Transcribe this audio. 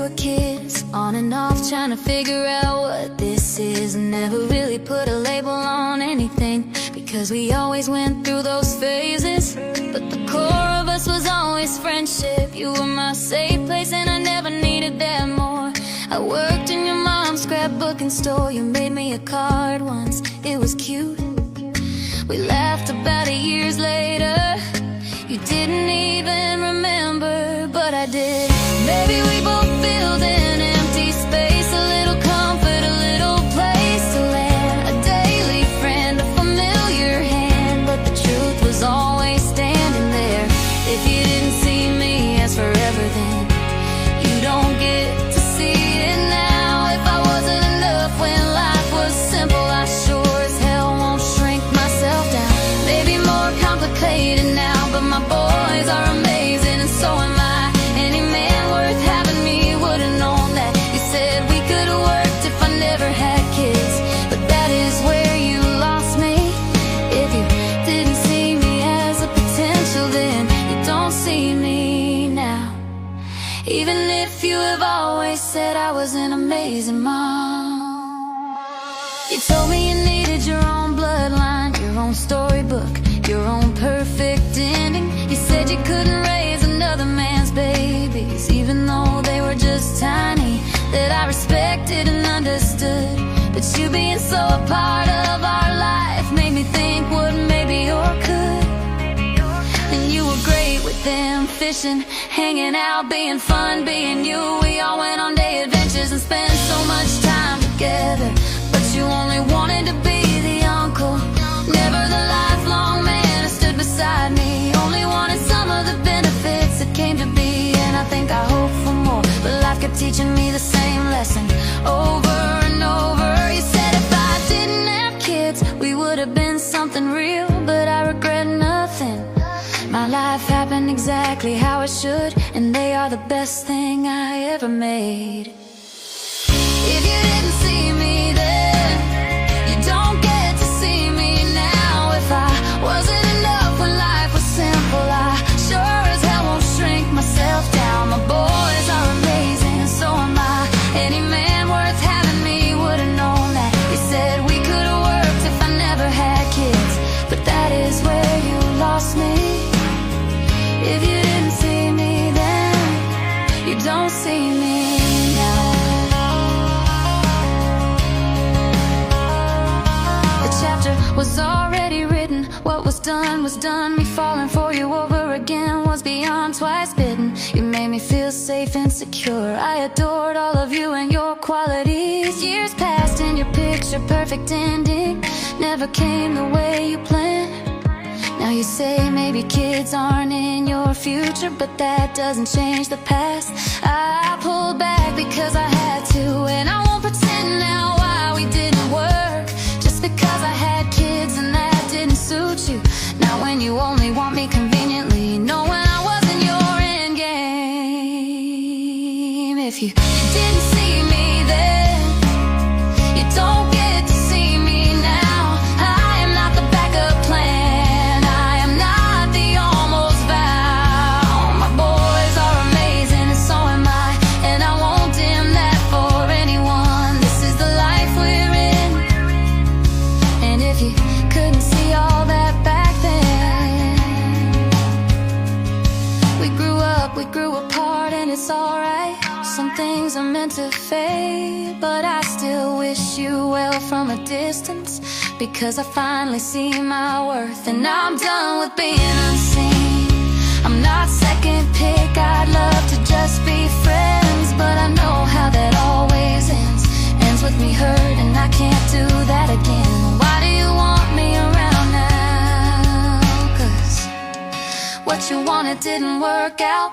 were kids, on and off trying to figure out what this is. Never really put a label on anything, because we always went through those phases. But the core of us was always friendship. You were my safe place and I never needed that more. I worked in your mom's scrapbooking store. You made me a card once, it was cute. We laughed about it years later. You didn't even remember, but I did. Maybe we both filled an empty space, a little comfort, a little place to land, a daily friend, a familiar hand. But the truth was always standing there. If you didn't see me as forever, then you don't get to see it now. If I wasn't enough when life was simple, I sure as hell won't shrink myself down. Maybe more complicated now, but my boys are amazing and so am I. Any man worth having me would've known that. You said we could've worked if I never had kids, but that is where you lost me. If you didn't see me as a potential, then you don't see me now. Even if you have always said I was an amazing mom. You told me you needed your own bloodline, your own storybook, your own perfect ending. You said you couldn't raise another man's babies, even though they were just tiny. That I respected and understood, but you being so a part of our life made me think what maybe or could. And you were great with them, fishing, hanging out, being fun, being you. We all went on day adventures and spent so much time together, but you only wanted to be the uncle, never the lifelong man who stood beside me. Only wanted some of the benefits that came to be, and I think I hoped for more, but life kept teaching me the same lesson over and over. You said if I didn't have kids, we would have been something real, but I regret nothing. My life happened exactly how it should, and they are the best thing I ever made. If you didn't see me then, you don't get to see me now. If I wasn't enough when life was simple, I sure as hell won't shrink myself down. My boys are amazing and so am I. Any man worth having me would've known that. You said we could've worked if I never had kids, but that is where you lost me. If you didn't see me then, you don't see me now. The chapter was already written, what was done. Me falling for you over again was beyond twice bidden. You made me feel safe and secure. I adored all of you and your qualities. Years passed and your picture perfect ending never came the way you planned. Now you say maybe kids aren't in your future, but that doesn't change the past. I pulled back because I had to, and I won't pretend now why we didn't work, just because I had kids and that didn't suit you. Now when you only want me conveniently, knowing I wasn't your end game. If you didn't see me then, you don't get to see me now. I am not the backup plan, it's alright. Some things are meant to fade, but I still wish you well from a distance, because I finally see my worth, and I'm done with being unseen. I'm not second pick, I'd love to just be friends, but I know how that always ends with me hurt, and I can't do that again. Why do you want me around now? 'Cause what you wanted didn't work out.